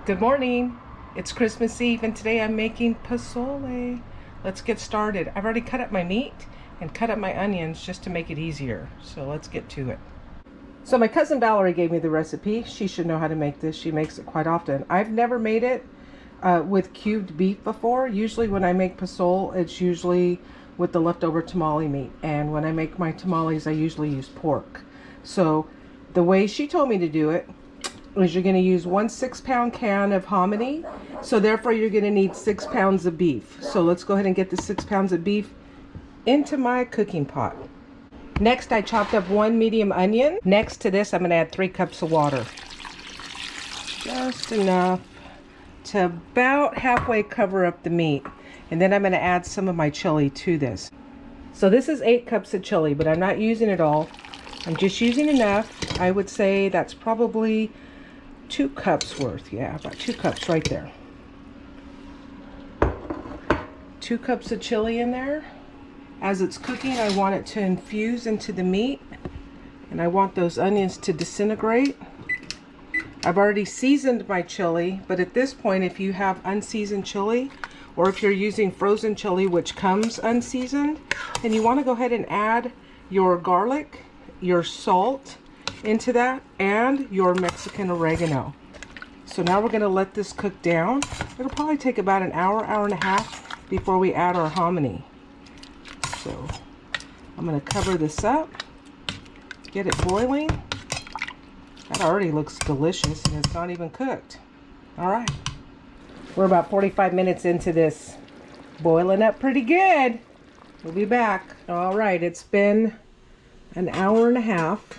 Good morning. It's Christmas Eve and today I'm making posole. Let's get started. I've already cut up my meat and cut up my onions just to make it easier. So let's get to it. So my cousin Valerie gave me the recipe. She should know how to make this. She makes it quite often. I've never made it with cubed beef before. Usually when I make posole, it's usually with the leftover tamale meat. And when I make my tamales, I usually use pork. So the way she told me to do it is you're going to use 1 6-pound can of hominy. So therefore you're going to need 6 pounds of beef. So let's go ahead and get the 6 pounds of beef into my cooking pot. Next, I chopped up 1 medium onion. Next to this, I'm going to add 3 cups of water. Just enough to about halfway cover up the meat. And then I'm going to add some of my chili to this. So this is 8 cups of chili, but I'm not using it all. I'm just using enough. I would say that's probably 2 cups worth. Yeah, about 2 cups right there. 2 cups of chili in there. As it's cooking, I want it to infuse into the meat, and I want those onions to disintegrate. I've already seasoned my chili, but at this point, if you have unseasoned chili, or if you're using frozen chili which comes unseasoned, then you want to go ahead and add your garlic, your salt into that, and your Mexican oregano. So now we're going to let this cook down. It'll probably take about an hour, hour and a half before we add our hominy. So I'm going to cover this up, get it boiling. That already looks delicious and it's not even cooked. All right. We're about 45 minutes into this, boiling up pretty good. We'll be back. All right, it's been an hour and a half.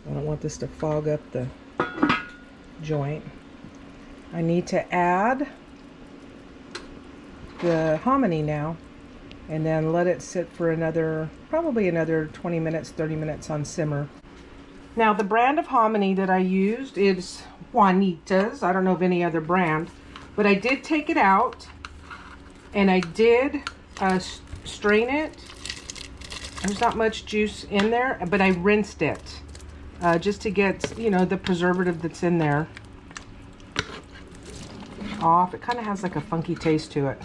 I don't want this to fog up the joint. I need to add the hominy now and then let it sit for probably another 20 minutes, 30 minutes on simmer. Now the brand of hominy that I used is Juanita's. I don't know of any other brand, but I did take it out and I did strain it. There's not much juice in there, but I rinsed it just to get, you know, the preservative that's in there off. It kind of has like a funky taste to it.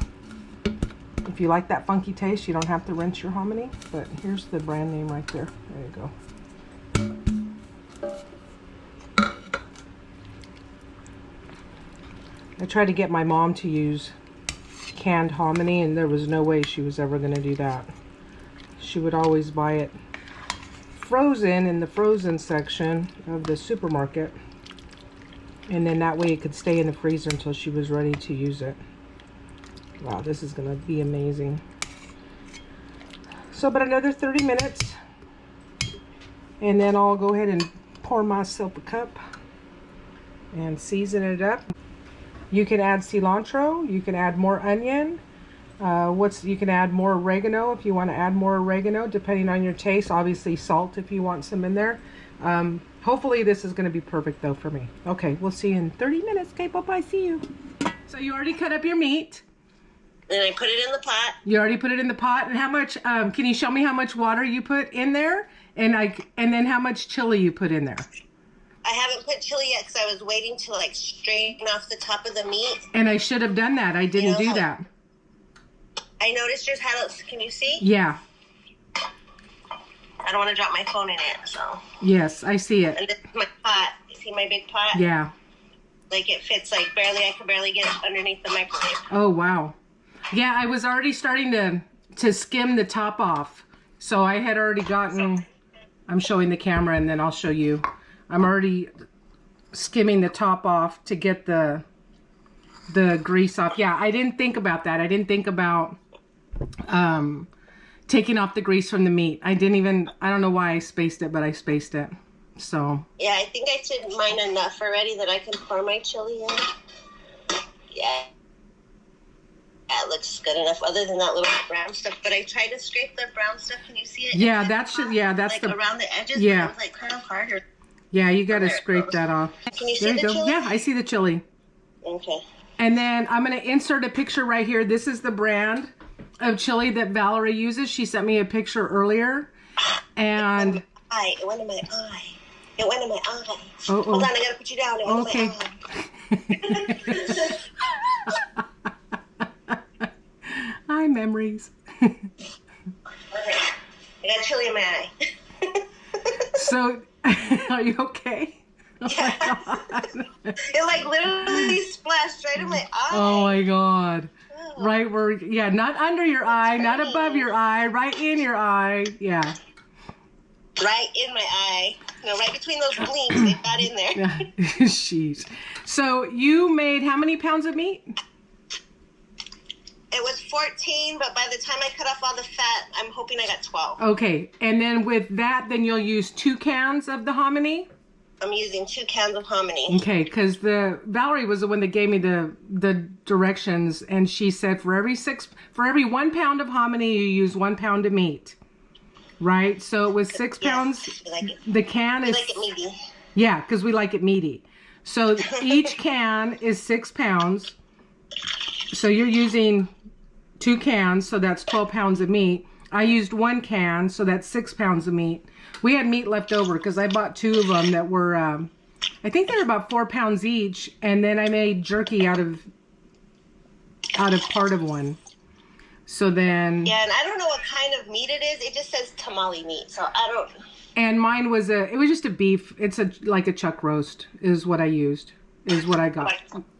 If you like that funky taste, you don't have to rinse your hominy, but here's the brand name right there. There you go. I tried to get my mom to use canned hominy, and there was no way she was ever going to do that. She would always buy it frozen in the frozen section of the supermarket, and then that way it could stay in the freezer until she was ready to use it. Wow, this is going to be amazing. So about another 30 minutes, and then I'll go ahead and pour myself a cup and season it up. You can add cilantro, you can add more onion, you can add more oregano if you want to add more oregano, depending on your taste. Obviously salt if you want some in there. Hopefully this is going to be perfect though for me. Okay, we'll see you in 30 minutes. Okay, bye-bye, see you. So you already cut up your meat. And I put it in the pot. You already put it in the pot. And how much, can you show me how much water you put in there? And then how much chili you put in there? I haven't put chili yet because I was waiting to like straighten off the top of the meat. And I should have done that. I didn't do that. I noticed yours had a, can you see? Yeah. I don't want to drop my phone in it, so. Yes, I see it. And this is my pot. You see my big pot? Yeah. Like it fits like barely, I can barely get it underneath the microwave. Oh, wow. Yeah, I was already starting to skim the top off. So I had already gotten, I'm showing the camera and then I'll show you. I'm already skimming the top off to get the grease off. Yeah, I didn't think about that. I didn't think about taking off the grease from the meat. I don't know why I spaced it, but I spaced it. So. Yeah, I think I did mine enough already that I can pour my chili in. Yeah. That looks good enough, other than that little brown stuff. But I tried to scrape the brown stuff. Can you see it? Yeah, that's like around the edges. Yeah. It was like kind of harder. Yeah, you got to scrape that off. Can you see the chili? Yeah, I see the chili. Okay. And then I'm going to insert a picture right here. This is the brand of chili that Valerie uses. She sent me a picture earlier. And It went in my eye. It went in my eye. Uh-oh. Hold on, I got to put you down. It went in my eye. Hi, memories. Okay. I got chili in my eye. So, are you okay? Oh my God. It like literally splashed right in my eye. Oh my God. Oh. Right where, yeah, not under your eye, not above your eye, right in your eye. Yeah. Right in my eye. No, right between those gleams. They got in there. Jeez. So you made how many pounds of meat? It was 14, but by the time I cut off all the fat, I'm hoping I got 12. Okay. And then with that, then you'll use 2 cans of the hominy? I'm using 2 cans of hominy. Okay, because Valerie was the one that gave me the directions, and she said for every 1 pound of hominy, you use 1 pound of meat. Right? So it was 6 pounds. We like it. The can is... We like it meaty. Yeah, because we like it meaty. So each can is 6 pounds. So you're using 2 cans, so that's 12 pounds of meat. I used 1 can, so that's 6 pounds of meat. We had meat left over because I bought 2 of them that were, I think they were about 4 pounds each, and then I made jerky out of part of one. So then... Yeah, and I don't know what kind of meat it is. It just says tamale meat, so I don't... And mine was it was just a beef. It's like a chuck roast is what I used, is what I got.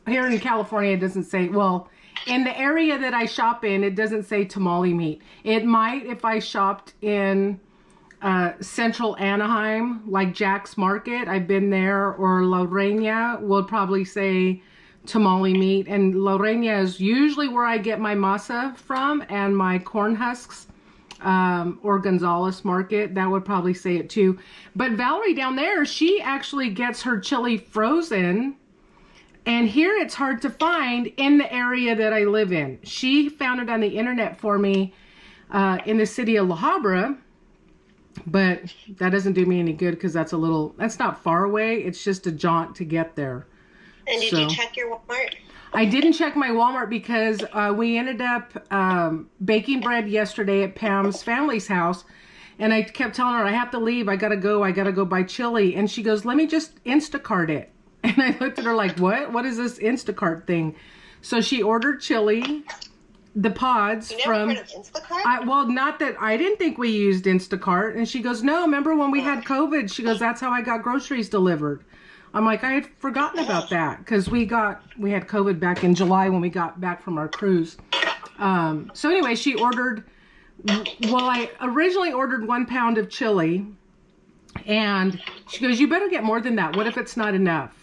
Here in California, it doesn't say, well, in the area that I shop in, it doesn't say tamale meat. It might if I shopped in Central Anaheim, like Jack's Market. I've been there, or Lorena will probably say tamale meat. And Lorena is usually where I get my masa from and my corn husks. Or Gonzales Market, that would probably say it too. But Valerie down there, she actually gets her chili frozen. And here it's hard to find in the area that I live in. She found it on the internet for me in the city of La Habra. But that doesn't do me any good because that's not far away. It's just a jaunt to get there. And did you check your Walmart? I didn't check my Walmart because we ended up baking bread yesterday at Pam's family's house. And I kept telling her, I have to leave. I got to go buy chili. And she goes, let me just Instacart it. And I looked at her like, what? What is this Instacart thing? So she ordered chili, the pods from... You never heard of Instacart? Well, not that I didn't think we used Instacart. And she goes, no, remember when we had COVID? She goes, that's how I got groceries delivered. I'm like, I had forgotten about that because we had COVID back in July when we got back from our cruise. So anyway, she ordered, well, I originally ordered 1 pound of chili, and she goes, you better get more than that. What if it's not enough?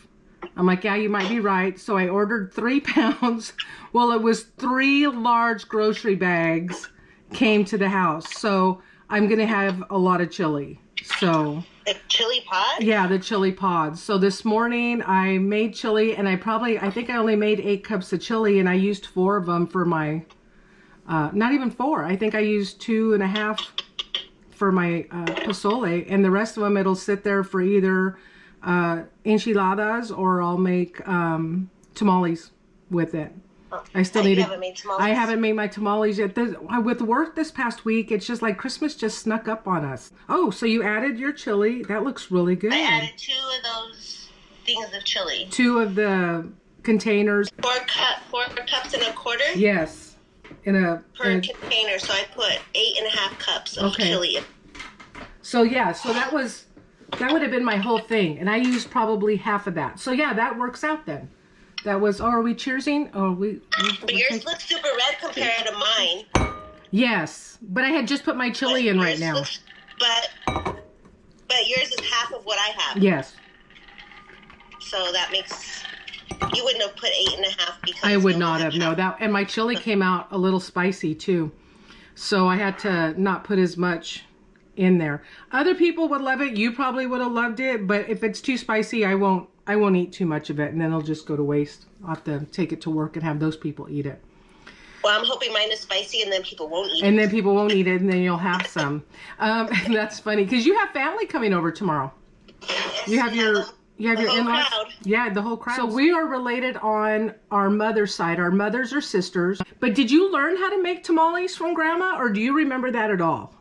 I'm like, yeah, you might be right. So I ordered 3 pounds. Well, it was 3 large grocery bags came to the house. So I'm going to have a lot of chili. So... The chili pods? Yeah, the chili pods. So this morning I made chili, and I think I only made 8 cups of chili, and I used 4 of them for my, not even 4. I think I used 2.5 for my posole, and the rest of them it'll sit there for either enchiladas or I'll make tamales with it. I still need haven't made tamales? I haven't made my tamales yet. With work this past week, it's just like Christmas just snuck up on us. Oh, so you added your chili. That looks really good. I added 2 of those things of chili. 2 of the containers. 4 cups and a quarter? Yes. Per container. So I put 8.5 cups of chili. So yeah, so that would have been my whole thing. And I used probably half of that. So yeah, that works out then. That was, are we cheersing? Oh, but yours looks super red compared to mine. Yes, but I had just put my chili in right now. But yours is half of what I have. Yes. So that makes, you wouldn't have put 8.5 because I would not have, no. And my chili came out a little spicy too. So I had to not put as much in there. Other people would love it. You probably would have loved it, but if it's too spicy, I won't eat too much of it, and then it'll just go to waste. I'll have to take it to work and have those people eat it. Well, I'm hoping mine is spicy, and then people won't eat it. And then people won't eat it, and then you'll have some. That's funny, because you have family coming over tomorrow. Yes, you have your in-laws. Crowd. Yeah, the whole crowd. So we are related on our mother's side. Our mothers are sisters. But did you learn how to make tamales from Grandma, or do you remember that at all?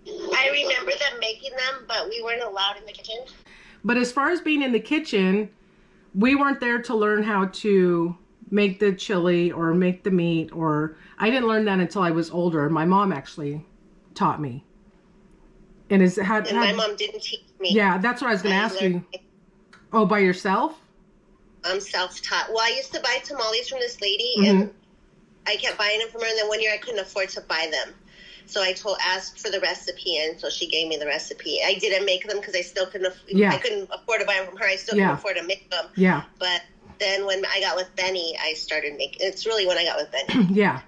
I remember them making them, but we weren't allowed in the kitchen. But as far as being in the kitchen, we weren't there to learn how to make the chili or make the meat, or I didn't learn that until I was older. My mom actually taught me. And my mom didn't teach me. Yeah, that's what I was going to ask you. Oh, by yourself? I'm self-taught. Well, I used to buy tamales from this lady, and I kept buying them from her, and then one year I couldn't afford to buy them. So I asked for the recipe, and so she gave me the recipe. I didn't make them because I still couldn't. I couldn't afford to buy them from her. I still couldn't afford to make them. Yeah. But then when I got with Benny, I started making. It's really when I got with Benny. Yeah.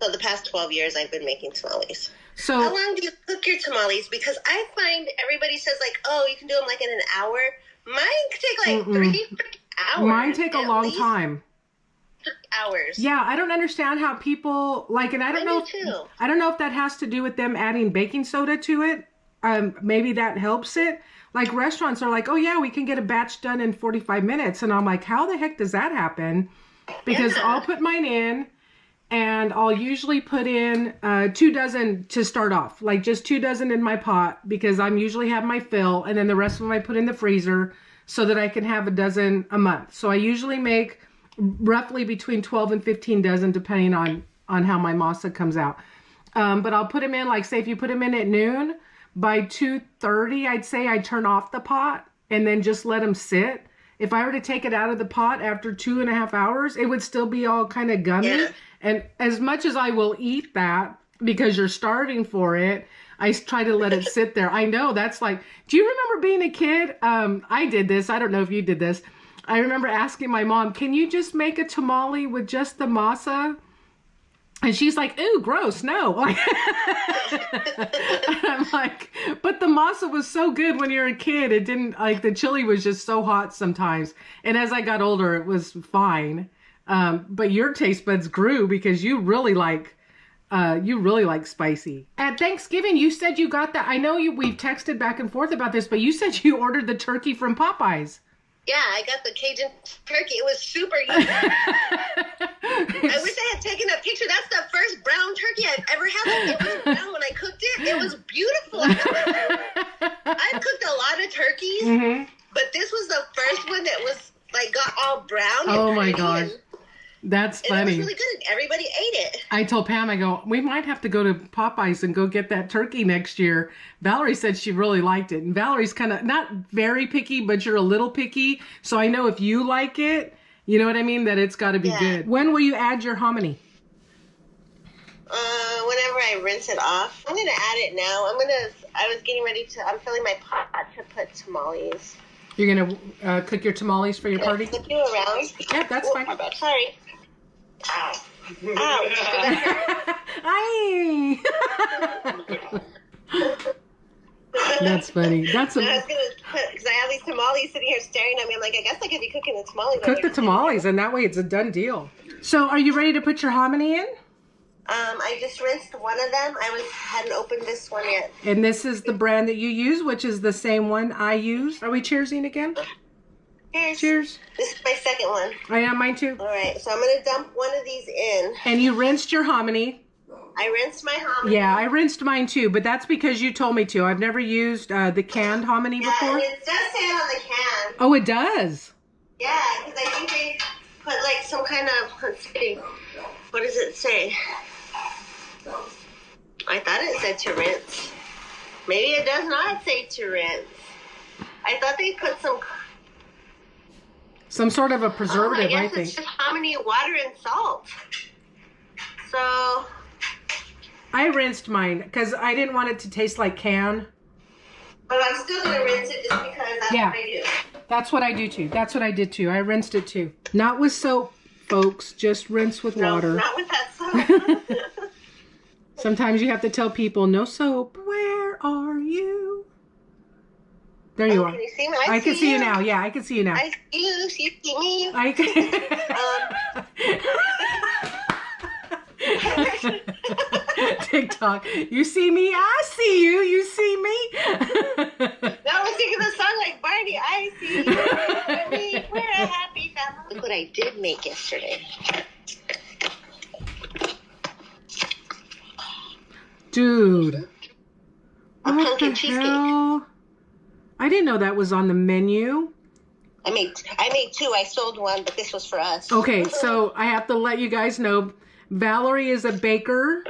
So the past 12 years, I've been making tamales. So how long do you cook your tamales? Because I find everybody says like, oh, you can do them like in an hour. Mine take like 3 hours. Mine take a long time. Hours. Yeah, I don't understand how people like, and I don't know. I don't know if that has to do with them adding baking soda to it. Maybe that helps it. Like restaurants are like, oh yeah, we can get a batch done in 45 minutes, and I'm like, how the heck does that happen? Because I'll put mine in, and I'll usually put in 2 dozen to start off, like just 2 dozen in my pot, because I'm usually have my fill, and then the rest of them I put in the freezer so that I can have a dozen a month. So I usually make roughly between 12 and 15 dozen, depending on how my masa comes out. But I'll put them in, like say if you put them in at noon, by 2:30, I'd say I turn off the pot and then just let them sit. If I were to take it out of the pot after 2.5 hours, it would still be all kind of gummy. Yeah. And as much as I will eat that because you're starving for it, I try to let it sit there. I know that's like, do you remember being a kid? I did this. I don't know if you did this. I remember asking my mom, can you just make a tamale with just the masa? And she's like, ooh, gross, no. And I'm like, but the masa was so good when you're a kid. It didn't, like, the chili was just so hot sometimes. And as I got older, it was fine. But your taste buds grew because you really like spicy. At Thanksgiving, you said you got that. I know we've texted back and forth about this, but you said you ordered the turkey from Popeyes. Yeah, I got the Cajun turkey. It was super yummy. I wish I had taken a picture. That's the first brown turkey I've ever had. It was brown when I cooked it. It was beautiful. I've cooked a lot of turkeys, but this was the first one that was like got all brown. Oh my gosh. That's funny. And it was really good. Everybody ate it. I told Pam, I go, we might have to go to Popeyes and go get that turkey next year. Valerie said she really liked it. And Valerie's kind of not very picky, but you're a little picky. So I know if you like it, you know what I mean, that it's got to be good. When will you add your hominy? Whenever I rinse it off. I'm going to add it now. I was getting ready to, I'm filling my pot to put tamales. You're going to cook your tamales for your party? Flip you around? Yeah, that's fine. My bad. Sorry. Ow. Ow. Aye. That's funny. That's I was going to put, because I have these tamales sitting here staring at me. I'm like, I guess I could be cooking the tamales. Cook the tamales, and that way it's a done deal. So are you ready to put your hominy in? I just rinsed one of them. Hadn't opened this one yet. And this is the brand that you use, which is the same one I use. Are we cheersing again? Cheers. Cheers. This is my second one. I am, mine too. All right, so I'm going to dump one of these in. And you rinsed your hominy. I rinsed my hominy. Yeah, I rinsed mine too, but that's because you told me to. I've never used the canned hominy before. Yeah, it does say it on the can. Oh, it does? Yeah, because I think they put like some kind of, let's see, what does it say? I thought it said to rinse. Maybe it does not say to rinse. I thought they put some sort of a preservative, I think. It's just hominy, water, and salt. So I rinsed mine because I didn't want it to taste like can. But I'm still going to rinse it just because that's what I do. That's what I do too. That's what I did too. I rinsed it too. Not with soap, folks. Just rinse with water. Not with that soap. Sometimes you have to tell people, no soap. Where are you? There you are. Can you see me? I can see you now. Yeah, I can see you now. I see you. You see me? I can. TikTok. You see me? I see you. You see me? No, I was singing the song like Barney. I see you. We're a happy family. Look what I did make yesterday. Dude. A pumpkin cheesecake. Hell? I didn't know that was on the menu. I made two. I sold one, but this was for us. Okay, so I have to let you guys know, Valerie is a baker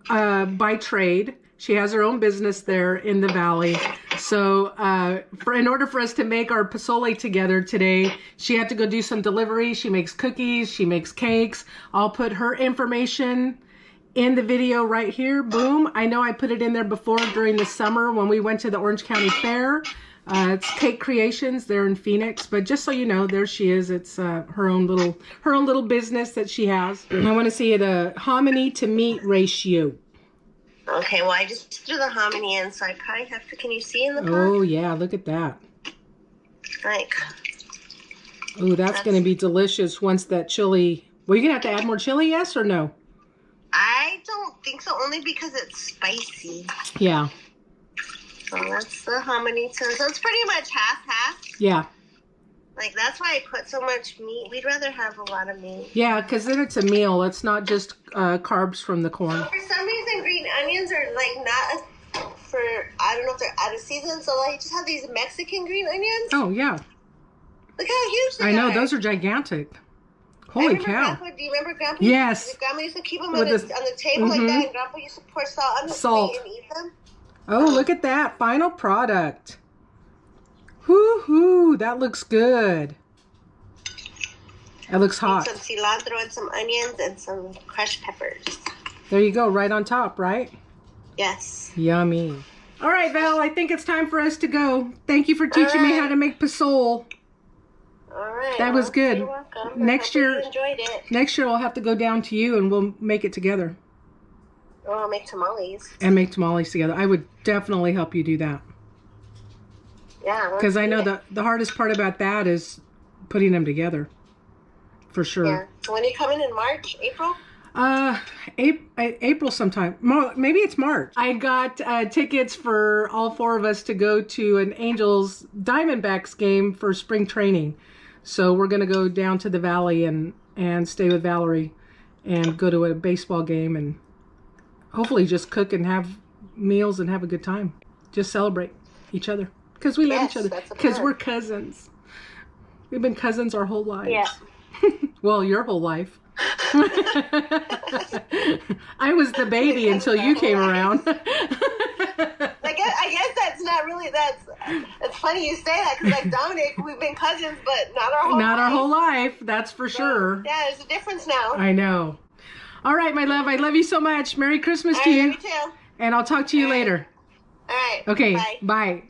by trade. She has her own business there in the valley. So in order for us to make our posole together today, she had to go do some delivery. She makes cookies, she makes cakes. I'll put her information in the video right here. Boom. I know I put it in there before during the summer when we went to the Orange County Fair. It's Cake Creations. They're in Phoenix, but just so you know, there she is. It's her own little business that she has. I want to see the hominy to meat ratio. Okay, well, I just threw the hominy in, so I probably have to. Can you see in the pot? Oh yeah, look at that. Like. Oh, that's going to be delicious once that chili. Well, you're going to have to add more chili, yes or no? I don't think so, only because it's spicy. Yeah. So that's the hominy. So it's pretty much half-half. Yeah. Like, that's why I put so much meat. We'd rather have a lot of meat. Yeah, because then it's a meal. It's not just carbs from the corn. For some reason, green onions are, like, not for, I don't know if they're out of season. So, like, just have these Mexican green onions. Oh, yeah. Look how huge they are. I know. Those are gigantic. Holy cow. Grandpa, do you remember Grandpa? Yes. Grandma used to keep them on the table like that, and Grandpa used to pour salt on the plate and eat them. Oh, look at that. Final product. Whoo-hoo. That looks good. That looks hot. Some cilantro and some onions and some crushed peppers. There you go. Right on top, right? Yes. Yummy. All right, Val. I think it's time for us to go. Thank you for teaching me how to make posole. All right. That was good. You're welcome. Next year, you enjoyed it. Next year I'll have to go down to you and we'll make it together. Oh, I'll make tamales. And make tamales together. I would definitely help you do that. Yeah. Because I know the hardest part about that is putting them together. For sure. Yeah. So when are you coming in March, April? April sometime. Maybe it's March. I got tickets for all four of us to go to an Angels Diamondbacks game for spring training. So we're going to go down to the valley and stay with Valerie and go to a baseball game and hopefully just cook and have meals and have a good time. Just celebrate each other. Because we love each other. Because we're cousins. We've been cousins our whole lives. Yeah. Well, your whole life. I was the baby until you came around. I guess that's not really, it's funny you say that because like Dominic, we've been cousins, but not our whole life. Not our whole life, that's for sure. Yeah, there's a difference now. I know. All right, my love, I love you so much. Merry Christmas to you. Me too. And I'll talk to you later. All right. Okay, Bye. Bye.